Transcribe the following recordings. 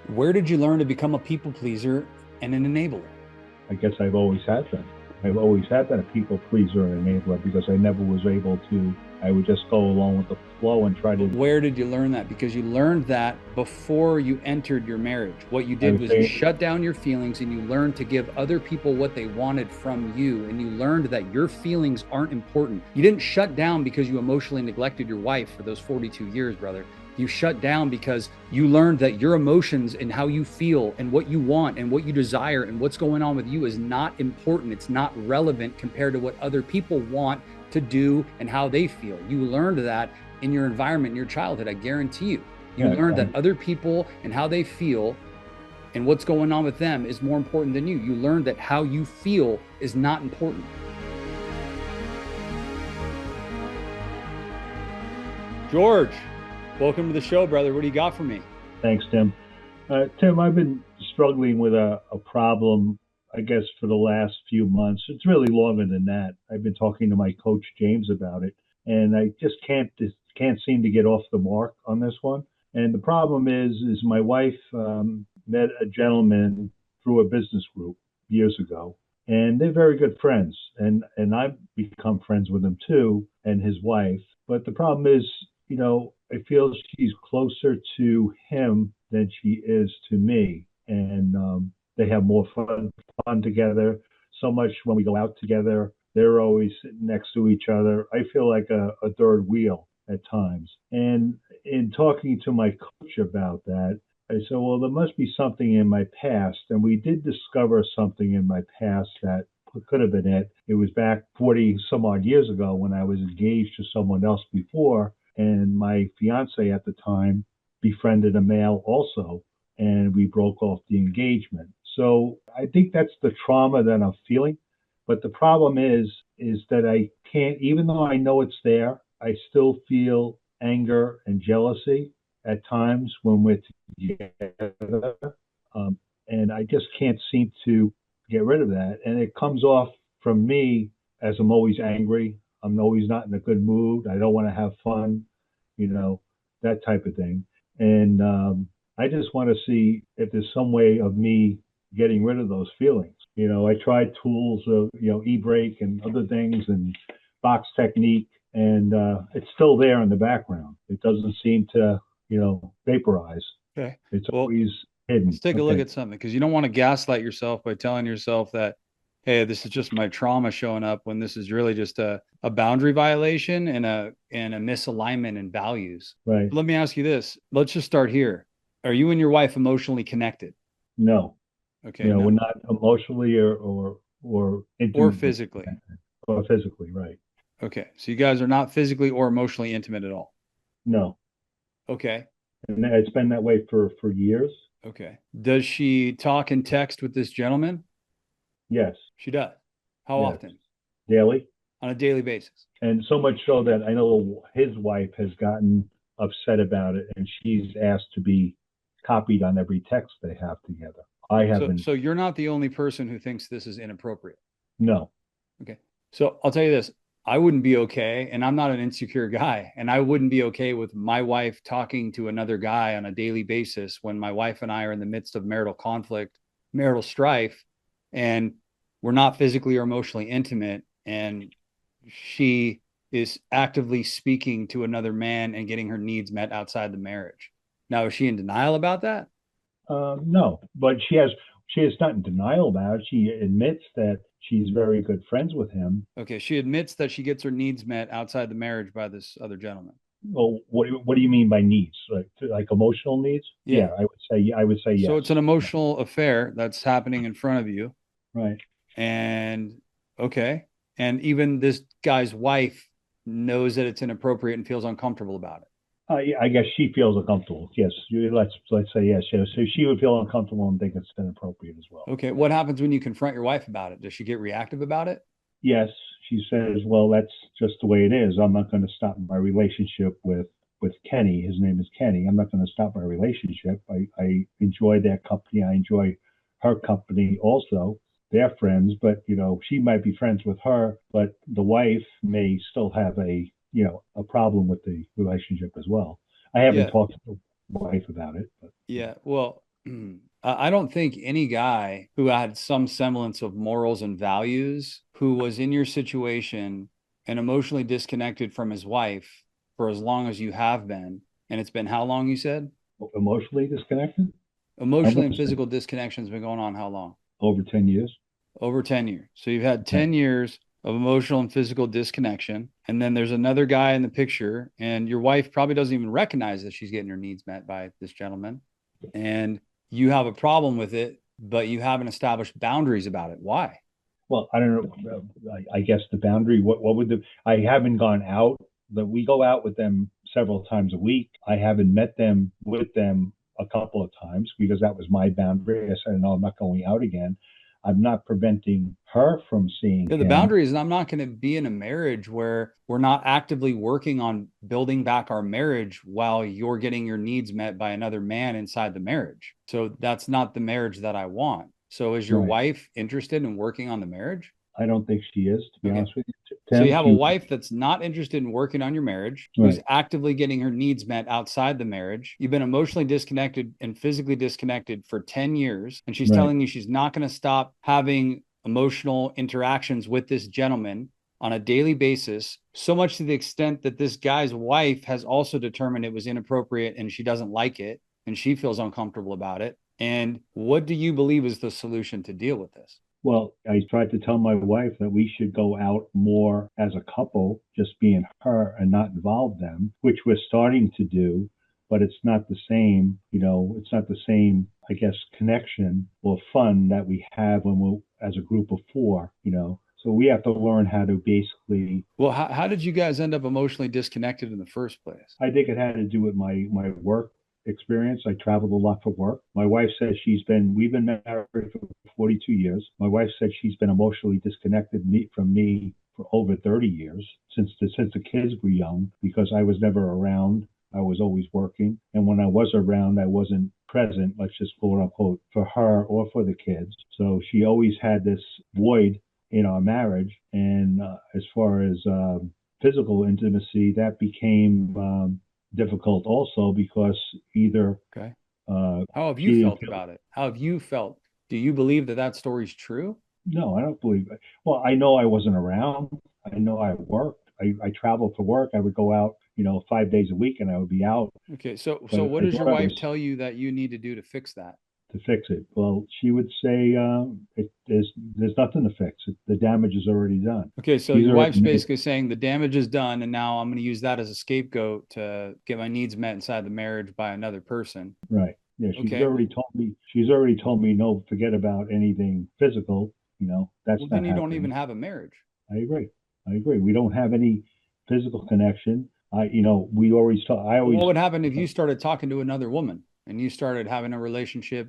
Where did you learn to become a people pleaser and an enabler? I guess I've always had been. I've always had been a people pleaser and enabler because I never was able to. I would just go along with the flow and try But to. where did you learn that? Because you learned that before you entered your marriage. What you I did would was you say, shut down your feelings and you learned to give other people what they wanted from you. And you learned that your feelings aren't important. You didn't shut down because you emotionally neglected your wife for those 42 years, brother. You shut down because you learned that your emotions and how you feel and what you want and what you desire and what's going on with you is not important. It's not relevant compared to what other people want to do and how they feel. You learned that in your environment, in your childhood. I guarantee you. You yeah, learned that other people and how they feel and what's going on with them is more important than you. You learned that how you feel is not important. George, welcome to the show, brother. What do you got for me? thanks, Tim. Tim, I've been struggling with a problem, I guess, for the last few months. It's really longer than that. I've been talking to my coach James about it, and I just can't seem to get off the mark on this one. And the problem is my wife met a gentleman through a business group years ago, and they're very good friends, and I've become friends with him too, and his wife. But the problem is, I feel she's closer to him than she is to me, and they have more fun together. So much when we go out together, they're always sitting next to each other. I feel like a third wheel at times. And in talking to my coach about that, I said, well, there must be something in my past. And we did discover something in my past that could have been it. It was back 40 some odd years ago when I was engaged to someone else before. And my fiance at the time befriended a male also. And we broke off the engagement. So I think that's the trauma that I'm feeling. But the problem is that I can't, even though I know it's there, I still feel anger and jealousy at times when we're together. Um, and I just can't seem to get rid of that. And it comes off from me as I'm always angry. I'm always not in a good mood. I don't want to have fun, you know, that type of thing. And I just want to see if there's some way of me getting rid of those feelings. I tried tools of, e-brake and other things and box technique, and it's still there in the background. It doesn't seem to, vaporize. Okay. It's Well, always hidden. let's take a look Okay. at something because you don't want to gaslight yourself by telling yourself that, hey, this is just my trauma showing up when this is really just a boundary violation and a misalignment in values. Right. Let me ask you this. Let's just start here. Are you and your wife emotionally connected? No. Okay, We're no. not emotionally or Or intimately physically. connected or physically. Right. Okay. So you guys are not physically or emotionally intimate at all. No. Okay. And it's been that way for years. Okay. Does she talk and text with this gentleman? Yes. She does. How Yes. often? Daily. On a daily basis. And so much so that I know his wife has gotten upset about it, and she's asked to be copied on every text they have together. I So haven't. so you're not the only person who thinks this is inappropriate. No. Okay. So I'll tell you this. I wouldn't be okay, and I'm not an insecure guy, and I wouldn't be okay with my wife talking to another guy on a daily basis when my wife and I are in the midst of marital conflict, marital strife, and we're not physically or emotionally intimate, and she is actively speaking to another man and getting her needs met outside the marriage. Now, is she in denial about that? No, but she is not in denial about it. She admits that she's very good friends with him. Okay, she admits that she gets her needs met outside the marriage by this other gentleman. Well, what do you mean by needs? Like emotional needs? Yeah. Yeah, I would say So yes. it's an emotional affair that's happening in front of you. Right. And okay. And even this guy's wife knows that it's inappropriate and feels uncomfortable about it. Yeah, I guess she feels uncomfortable. Yes, let's say yes. Yes. So she would feel uncomfortable and think it's inappropriate as well. Okay. What happens when you confront your wife about it? Does she get reactive about it? Yes, she says, well, that's just the way it is. I'm not going to stop my relationship with Kenny. His name is Kenny. I'm not going to stop my relationship. I enjoy their company. I enjoy her company also. They're friends, but she might be friends with her, but the wife may still have a problem with the relationship as well. I haven't Yeah. talked to the wife about it, but Yeah. Well, I don't think any guy who had some semblance of morals and values who was in your situation and emotionally disconnected from his wife for as long as you have been, and it's been how long you said? Emotionally disconnected? I'm Emotionally going and to say physical disconnection has been going on how long? over 10 years. Over 10 years. So you've had Right. 10 years of emotional and physical disconnection. And then there's another guy in the picture, and your wife probably doesn't even recognize that she's getting her needs met by this gentleman. And you have a problem with it, but you haven't established boundaries about it. Why? Well, I don't know. I guess the boundary, what would I haven't gone out, but we go out with them several times a week. I haven't met them with them a couple of times because that was my boundary. I said, no, I'm not going out again. I'm not preventing her from seeing Yeah, the him. boundary is I'm not going to be in a marriage where we're not actively working on building back our marriage while you're getting your needs met by another man inside the marriage. So that's not the marriage that I want. So is your Right. wife interested in working on the marriage? I don't think she is, to be Okay. honest with you, So you Tim. have a wife that's not interested in working on your marriage, who's Right, actively getting her needs met outside the marriage. You've been emotionally disconnected and physically disconnected for 10 years, and she's right. telling you she's not going to stop having emotional interactions with this gentleman on a daily basis, so much to the extent that this guy's wife has also determined it was inappropriate and she doesn't like it and she feels uncomfortable about it. And what do you believe is the solution to deal with this? Well, I tried to tell my wife that we should go out more as a couple, just being her and not involve them, which we're starting to do, but it's not the same, it's not the same, I guess, connection or fun that we have when we're as a group of four. So we have to learn how to basically, Well, how did you guys end up emotionally disconnected in the first place? I think it had to do with my work experience. I traveled a lot for work. My wife says we've been married for 42 years. My wife said she's been emotionally disconnected from me for over 30 years since the kids were young because I was never around. I was always working. And when I was around, I wasn't present, let's just quote unquote, for her or for the kids. So she always had this void in our marriage. And as far as physical intimacy, that became difficult also because either Okay. uh, How have you she didn't felt feel. about it? How have you felt? Do you believe that that story's true? No, I don't believe it. Well, I know I wasn't around. I know I worked. I traveled for work. I would go out, 5 days a week, and I would be out. Okay, so But what I does your thought I wife was tell you that you need to do to fix that? to fix it. Well, she would say there's nothing to fix. The damage is already done. Okay, so She's your already wife's made basically saying the damage is done, and now I'm going to use that as a scapegoat to get my needs met inside the marriage by another person. right. Yeah, she's Okay, already told me. She's already told me no. Forget about anything physical. That's well, then not you don't even happening. have a marriage. I agree. I agree. We don't have any physical connection. We always talk. I Well, always, what would happen if you started talking to another woman and you started having a relationship,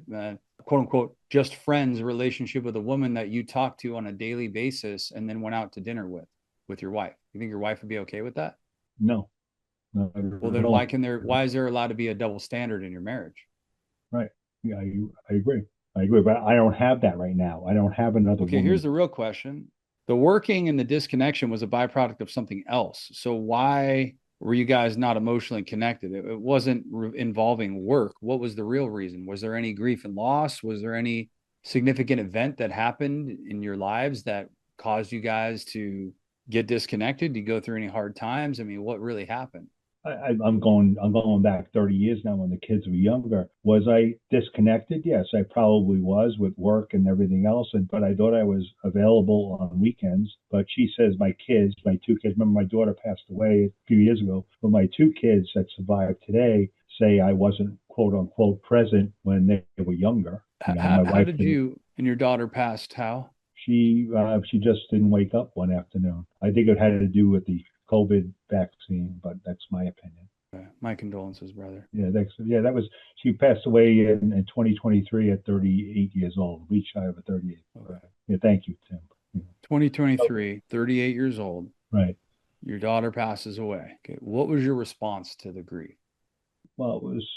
quote unquote, just friends relationship with a woman that you talk to on a daily basis and then went out to dinner with your wife? You think your wife would be okay with that? no, not Well, at then all. why is there allowed to be a double standard in your marriage? Right. Yeah, I agree. I agree. But I don't have that right now. I don't have another Okay, here's woman. the real question. The working and the disconnection was a byproduct of something else. So why were you guys not emotionally connected? It wasn't involving work. What was the real reason? Was there any grief and loss? Was there any significant event that happened in your lives that caused you guys to get disconnected? Did you go through any hard times? I mean, what really happened? I'm going back 30 years now when the kids were younger. Was I disconnected? Yes, I probably was with work and everything else. But I thought I was available on weekends. But she says my two kids, remember my daughter passed away a few years ago, but my two kids that survived today say I wasn't quote unquote present when they were younger. How, My how wife did did. you and your daughter passed? How? She just didn't wake up one afternoon. I think it had to do with the COVID vaccine, but that's my opinion. My condolences, brother. That was she passed away in 2023 at 38 years old, reached shy of a 38. Okay. Yeah, thank you, Tim. Yeah. So, 2023, 38 years old. right. Your daughter passes away. Okay. What was your response to the grief? Well, it was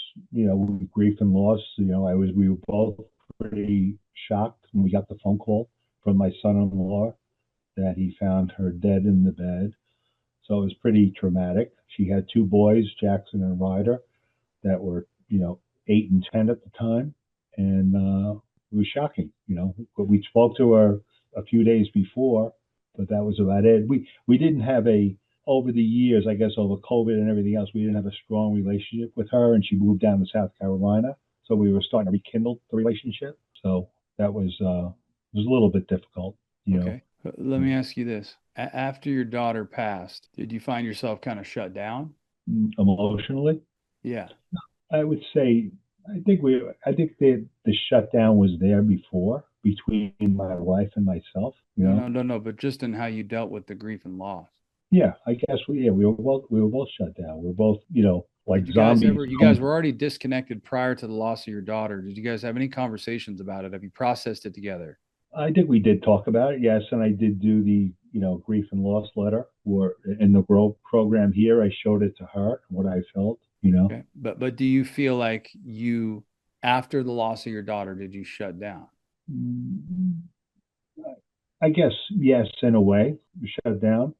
grief and loss. We were both pretty shocked when we got the phone call from my son-in-law that he found her dead in the bed. So it was pretty traumatic. She had two boys, Jackson and Ryder, that were 8 and 10 at the time. and it was shocking. But we spoke to her a few days before, but that was about it. We didn't have a over the years, I guess, over COVID and everything else, we didn't have a strong relationship with her, and she moved down to South Carolina, so we were starting to rekindle the relationship. So that was a little bit difficult, you know. Okay. Let me ask you this. After your daughter passed, did you find yourself kind of shut down? Emotionally. Yeah. I would say I think the shutdown was there before between my wife and myself, you No, know. no, no, no, but just in how you dealt with the grief and loss. Yeah, I guess we were both shut down. We were both, like Did you guys zombies. ever, you guys were already disconnected prior to the loss of your daughter. Did you guys have any conversations about it? Have you processed it together? I think we did talk about it, yes, and I did do the, grief and loss letter or in the grow program here. I showed it to her what I felt, Okay. But do you feel like you, after the loss of your daughter, did you shut down? Mm, I guess yes, in a way, shut down.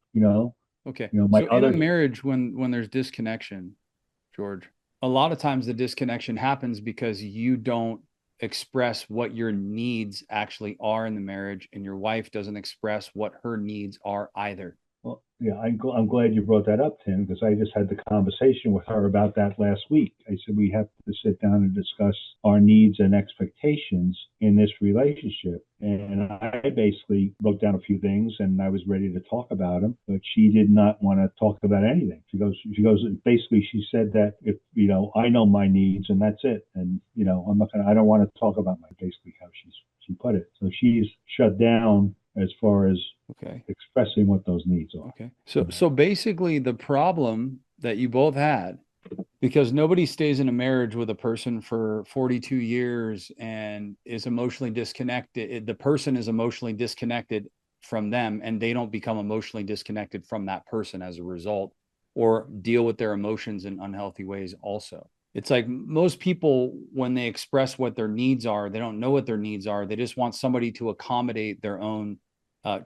Okay. My So in a other marriage, when there's disconnection, George, a lot of times the disconnection happens because you don't express what your needs actually are in the marriage, and your wife doesn't express what her needs are either. Well, yeah, I'm glad you brought that up, Tim, because I just had the conversation with her about that last week. I said we have to sit down and discuss our needs and expectations in this relationship. And I basically wrote down a few things and I was ready to talk about them, but she did not want to talk about anything. Basically, she said that if, I know my needs and that's it. And, I don't want to talk about basically how she put it. So she's shut down as far as Okay. expressing what those needs are. Okay. So basically the problem that you both had, because nobody stays in a marriage with a person for 42 years and is emotionally disconnected. The person is emotionally disconnected from them and they don't become emotionally disconnected from that person as a result or deal with their emotions in unhealthy ways also. It's like most people, when they express what their needs are, they don't know what their needs are. They just want somebody to accommodate their own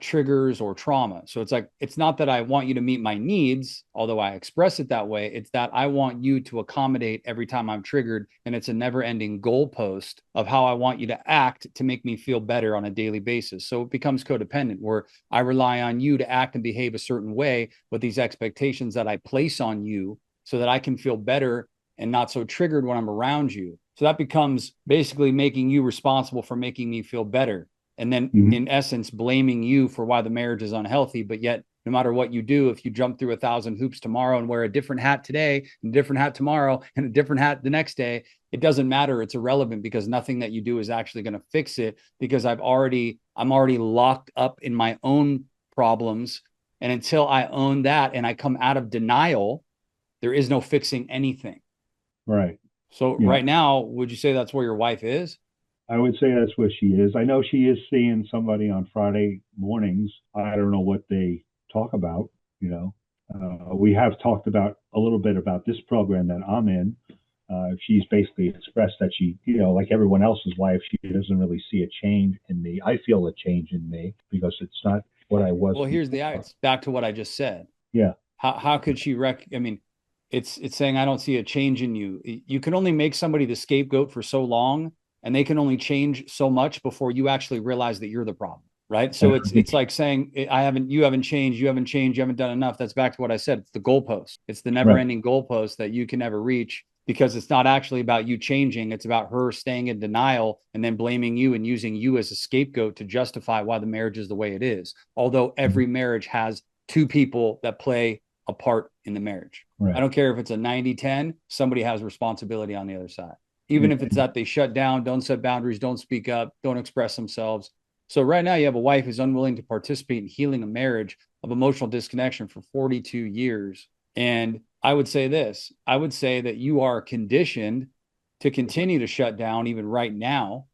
triggers or trauma. So it's like, it's not that I want you to meet my needs, although I express it that way. It's that I want you to accommodate every time I'm triggered. And it's a never ending goalpost of how I want you to act to make me feel better on a daily basis. So it becomes codependent where I rely on you to act and behave a certain way with these expectations that I place on you so that I can feel better and not so triggered when I'm around you. So that becomes basically making you responsible for making me feel better, and then Mm-hmm. in essence blaming you for why the marriage is unhealthy. But yet no matter what you do, if you jump through 1,000 hoops tomorrow and wear a different hat today and a different hat tomorrow and a different hat the next day, it doesn't matter. It's irrelevant because nothing that you do is actually going to fix it, because I'm already locked up in my own problems. And until I own that and I come out of denial, there is no fixing anything. Right. So Yeah. right now, would you say that's where your wife is? I would say that's where she is. I know she is seeing somebody on Friday mornings. I don't know what they talk about, you know. We have talked about a little bit about this program that I'm in. She's basically expressed that she, like everyone else's wife, she doesn't really see a change in me. I feel a change in me because it's not what I was Well, here's the before. it's back to what I just said. Yeah. How could she I mean, it's saying I don't see a change in you. You can only make somebody the scapegoat for so long, and they can only change so much before you actually realize that you're the problem, right? And So I it's think, like saying you haven't changed, you haven't done enough. That's back to what I said. It's the goalpost. It's the right. never-ending goalpost that you can never reach, because it's not actually about you changing. It's about her staying in denial and then blaming you and using you as a scapegoat to justify why the marriage is the way it is. Although every marriage has two people that play a part in the marriage. I Right. don't care if it's a 90-10, somebody has responsibility on the other side. Even if it's And, that they shut down, don't set boundaries, don't speak up, don't express themselves. So right now you have a wife who's unwilling to participate in healing a marriage of emotional disconnection for 42 years. And I would say this, I would say that you are conditioned to continue to shut down even right now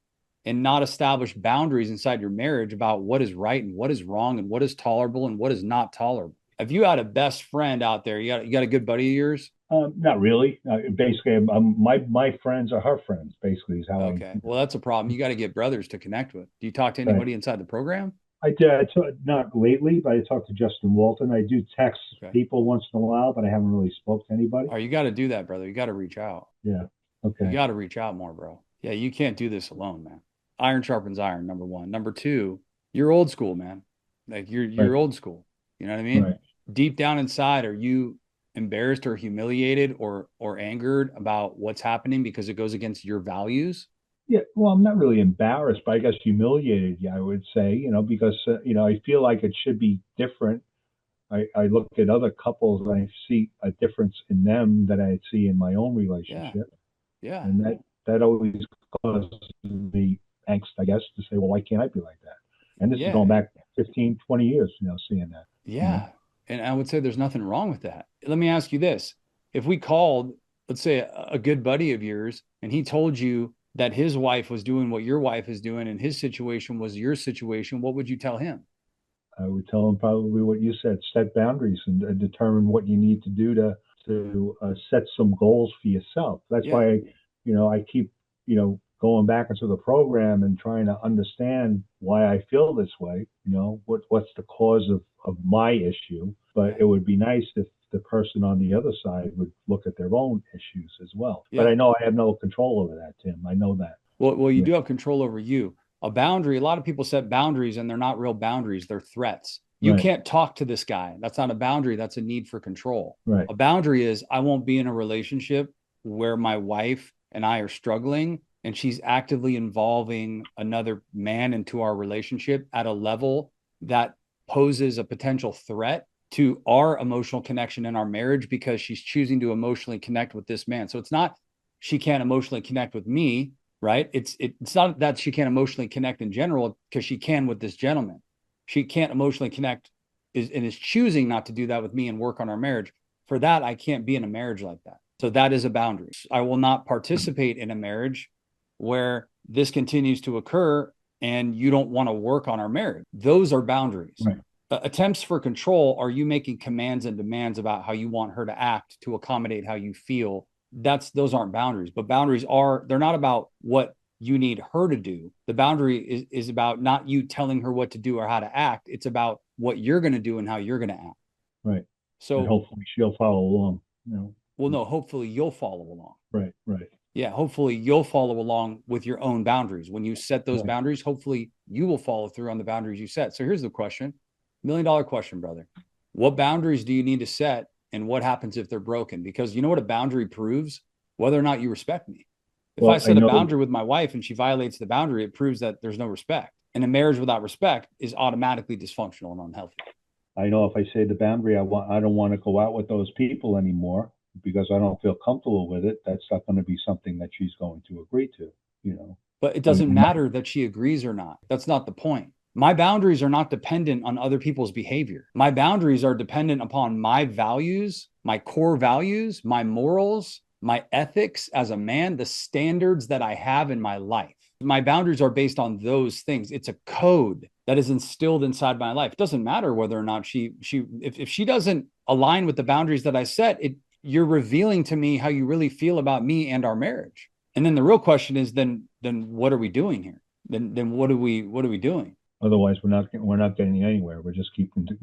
and not establish boundaries inside your marriage about what is right and what is wrong and what is tolerable and what is not tolerable. If you had a best friend out there, you got a good buddy of yours. not really. Basically, my friends are her friends. Basically, is how I. Okay, well that's a problem. You got to get brothers to connect with. Do you talk to Right. anybody inside the program? I did. Not lately, but I talked to Justin Walton. I do text Okay, people once in a while, but I haven't really spoke to anybody. all right, you got to do that, brother. You got to reach out. Yeah. You Okay. got to reach out more, bro. Yeah, you can't do this alone, man. Iron sharpens iron, number one. Number two, you're old school, man. Like you're Right, old school. You know what I mean? right. Deep down inside, are you embarrassed or humiliated or angered about what's happening because it goes against your values? Yeah, well, I'm not really embarrassed, but I guess humiliated, yeah, I would say, because, I feel like it should be different. I look at other couples and I see a difference in them that I see in my own Yeah. relationship. Yeah. And that always causes me angst, I guess, to say, well, why can't I be like that? And this is Yeah. going back 15, 20 years, seeing that, you know. Yeah. And I would say there's nothing wrong with that. Let me ask you this. If we called, let's say, a good buddy of yours, and he told you that his wife was doing what your wife is doing and his situation was your situation, what would you tell him? I would tell them probably what you said: set boundaries and determine what you need to do to set some goals for yourself. That's Yeah. why I keep going back into the program and trying to understand why I feel this way. What's the cause of my issue. But Yeah. it would be nice if the person on the other side would look at their own issues as well. But Yeah. I know I have no control over that, Tim. I know that. Well, you Yeah. do have control over you. A boundary, a lot of people set boundaries and they're not real boundaries, they're threats. You Right. can't talk to this guy. That's not a boundary, that's a need for control. Right. A boundary is I won't be in a relationship where my wife and I are struggling and she's actively involving another man into our relationship at a level that poses a potential threat to our emotional connection in our marriage because she's choosing to emotionally connect with this man. So it's not she can't emotionally connect with me, right? It's not that she can't emotionally connect in general because she can with this gentleman. She can't emotionally connect and is choosing not to do that with me and work on our marriage. For that, I can't be in a marriage like that. So that is a boundary. I will not participate in a marriage where this continues to occur and you don't want to work on our marriage. Those are boundaries. Right. Attempts for control are you making commands and demands about how you want her to act to accommodate how you feel. Those aren't boundaries, but boundaries are, they're not about what you need her to do. The boundary is about not you telling her what to do or how to act. It's about what you're going to do and how you're going to act. Right. And So, hopefully she'll follow along. well, no, hopefully you'll follow along. Right, right, Yeah, hopefully you'll follow along with your own boundaries. When you set those right. boundaries, hopefully you will follow through on the boundaries you set. So here's the question, $1 million question, brother. What boundaries do you need to set and what happens if they're broken? Because you know what a boundary proves? Whether or not you respect me. If I Well, I set a know, boundary with my wife and she violates the boundary, it proves that there's no respect. And a marriage without respect is automatically dysfunctional and unhealthy. I know if I say the boundary, I don't want to go out with those people anymore because I don't feel comfortable with it. That's not going to be something that she's going to agree to, you know. But it I doesn't mean, matter that she agrees or not. That's not the point. My boundaries are not dependent on other people's behavior. My boundaries are dependent upon my values, my core values, my morals, my ethics as a man, the standards that I have in my life. My boundaries are based on those things. It's a code that is instilled inside my life. It doesn't matter whether or not if she doesn't align with the boundaries that I set, you're revealing to me how you really feel about me and our marriage. And then the real question is then what are we doing here? Then what are we doing? otherwise, we're not getting anywhere. We're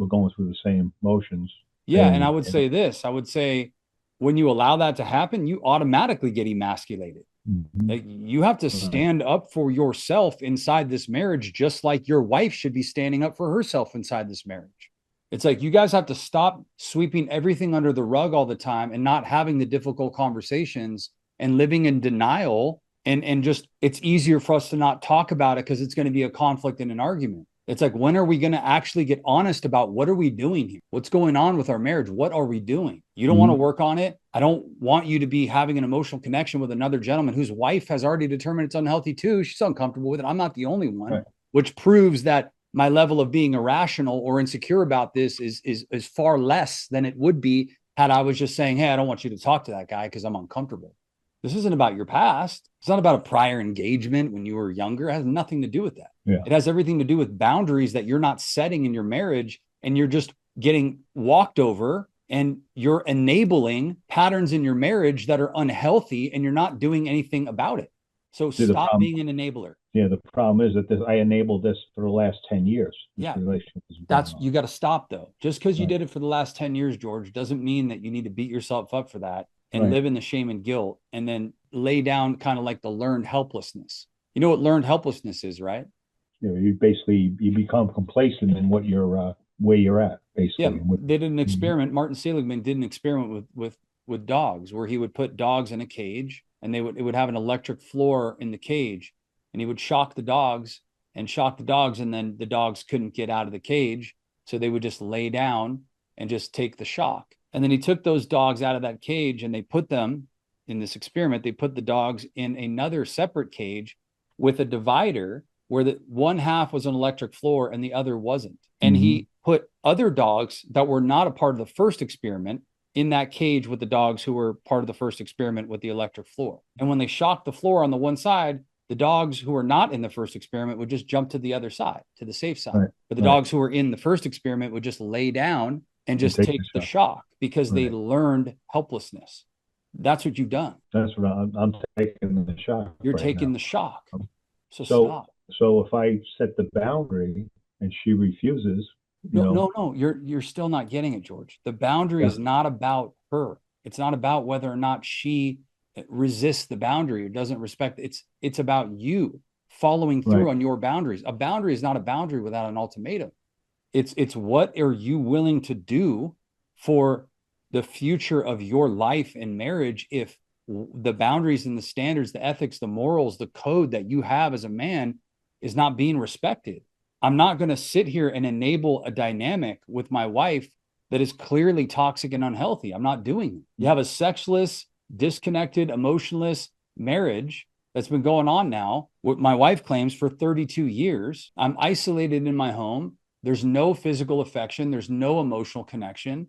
going through the same motions, Yeah, and I failing. would say this. I would say when you allow that to happen, you automatically get emasculated. Mm-hmm. Like you have to Right, stand up for yourself inside this marriage, just like your wife should be standing up for herself inside this marriage. It's like you guys have to stop sweeping everything under the rug all the time and not having the difficult conversations and living in denial. And just it's easier for us to not talk about it because it's going to be a conflict and an argument. It's like, when are we going to actually get honest about what are we doing here? What's going on with our marriage? What are we doing? You don't want to mm-hmm. work on it. I don't want you to be having an emotional connection with another gentleman whose wife has already determined it's unhealthy too. She's uncomfortable with it. I'm not the only one, Right, which proves that my level of being irrational or insecure about this is far less than it would be had I was just saying, hey, I don't want you to talk to that guy because I'm uncomfortable. This isn't about your past. It's not about a prior engagement when you were younger. It has nothing to do with that. yeah. It has everything to do with boundaries that you're not setting in your marriage and you're just getting walked over and you're enabling patterns in your marriage that are unhealthy and you're not doing anything about it. So See, the stop problem, being an enabler. yeah, the problem is that I enabled this for the last 10 years. This Yeah, relationship has been going you on. got to stop though. Just because you Right, did it for the last 10 years, George, doesn't mean that you need to beat yourself up for that and Right. live in the shame and guilt, and then lay down kind of like the learned helplessness. You know what learned helplessness is, right? You basically you become complacent in what you're where you're at, Yeah, basically. And what, they did an mhm. experiment. Martin Seligman did an experiment with dogs where he would put dogs in a cage, and it would have an electric floor in the cage, and he would shock the dogs and shock the dogs, and then the dogs couldn't get out of the cage, so they would just lay down and just take the shock. And then he took those dogs out of that cage, and they put them in this experiment. They put the dogs in another separate cage with a divider where the one half was an electric floor and the other wasn't. And Mm-hmm. he put other dogs that were not a part of the first experiment in that cage with the dogs who were part of the first experiment with the electric floor. And when they shocked the floor on the one side, the dogs who were not in the first experiment would just jump to the other side, to the safe side. Right. But the Right. dogs who were in the first experiment would just lay down and And just take take the the shot. shock because they Right. learned helplessness. That's what you've done. That's what I'm taking the shot You're right taking now. the shock. So So stop. so if I set the boundary and she refuses, you No, know, no, no. You're still not getting it, George. The boundary yeah, is not about her. It's not about whether or not she resists the boundary or doesn't respect. It's about you following right, through on your boundaries. A boundary is not a boundary without an ultimatum. It's what are you willing to do for the future of your life and marriage if the boundaries and the standards, the ethics, the morals, the code that you have as a man is not being respected. I'm not going to sit here and enable a dynamic with my wife that is clearly toxic and unhealthy. I'm not doing it. You have a sexless, disconnected, emotionless marriage that's been going on now, what my wife claims, for 32 years. I'm isolated in my home. There's no physical affection, there's no emotional connection.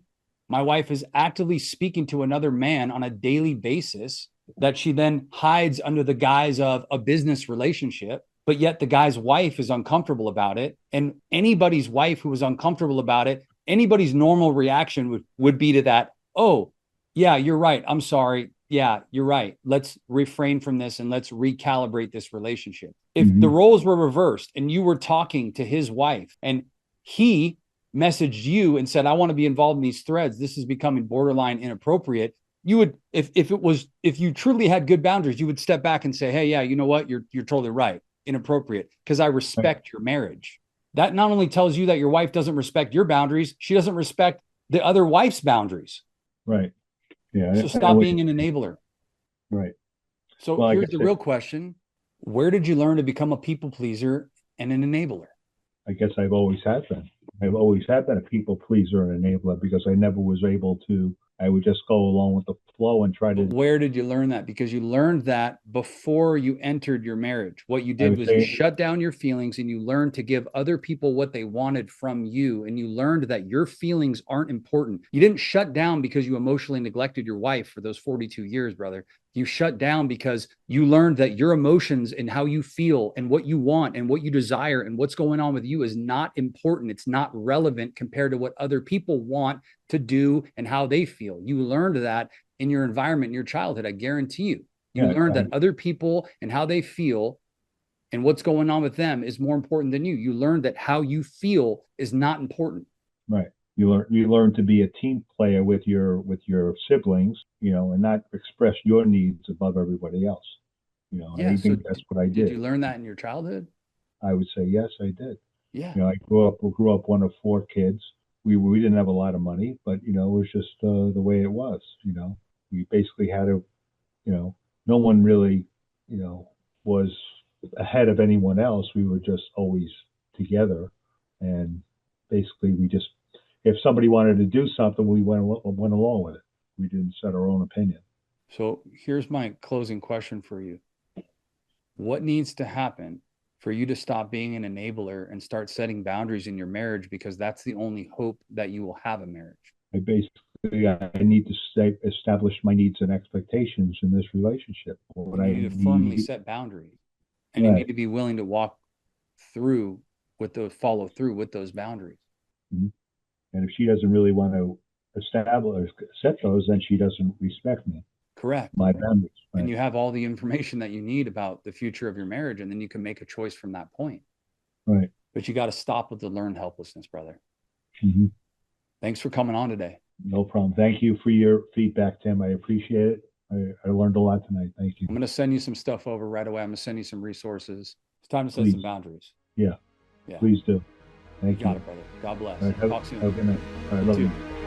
My wife is actively speaking to another man on a daily basis that she then hides under the guise of a business relationship. But yet the guy's wife is uncomfortable about it. And anybody's wife who was uncomfortable about it, anybody's normal reaction would be to that, oh, yeah, you're right. I'm sorry. Yeah, you're right. Let's refrain from this and let's recalibrate this relationship. If the mm-hmm, roles were reversed and you were talking to his wife and he messaged you and said, I want to be involved in these threads, this is becoming borderline inappropriate, you would, if you truly had good boundaries, you would step back and say, hey, yeah, you know what, you're totally right, inappropriate, because I right, respect your marriage. That not only tells you that your wife doesn't respect your boundaries, she doesn't respect the other wife's boundaries. right, yeah, So I know stop what being an enabler. right. So Well, I here's guess the real question: where did you learn to become a people pleaser and an enabler? I've always had been. I've always had been a people pleaser and enabler because I never was able to. I would just go along with the flow and try But to. where did you learn that? Because you learned that before you entered your marriage. What you I did would was you say, shut down your feelings and you learned to give other people what they wanted from you. And you learned that your feelings aren't important. You didn't shut down because you emotionally neglected your wife for those 42 years, brother. You shut down because you learned that your emotions and how you feel and what you want and what you desire and what's going on with you is not important. It's not relevant compared to what other people want to do and how they feel. You learned that in your environment in your childhood. I guarantee you. You yeah, learned that other people and how they feel and what's going on with them is more important than you. You learned that how you feel is not important. right. You learn to be a team player with your siblings, and not express your needs above everybody else. And Yeah. I So think that's what I did you did. learn that in your childhood? I would say yes, I did. Yeah. I grew up one of four kids. We didn't have a lot of money, but it was just the way it was. We basically had to, no one really, was ahead of anyone else. We were just always together, and basically we just, if somebody wanted to do something, we went along with it. We didn't set our own opinion. So here's my closing question for you. What needs to happen for you to stop being an enabler and start setting boundaries in your marriage? Because that's the only hope that you will have a marriage. I need to establish my needs and expectations in this relationship. What And you I need to firmly need, set boundaries. And you need right? to be willing to walk through with those, follow through with those boundaries. Mhm. And if she doesn't really want to establish set those, then she doesn't respect me, Correct. my boundaries. And Right, you have all the information that you need about the future of your marriage. And then you can make a choice from that point. right. But you got to stop with the learned helplessness, brother. Mm-hmm. Thanks for coming on today. No problem. Thank you for your feedback, Tim. I appreciate it. I learned a lot tonight. Thank you. I'm going to send you some stuff over right away. I'm going to send you some resources. It's time to set Please. some boundaries. Yeah. Yeah. Please do. Thank You got you. it, brother. God bless. All right, Talk soon. have a good night. All right, love You you. too.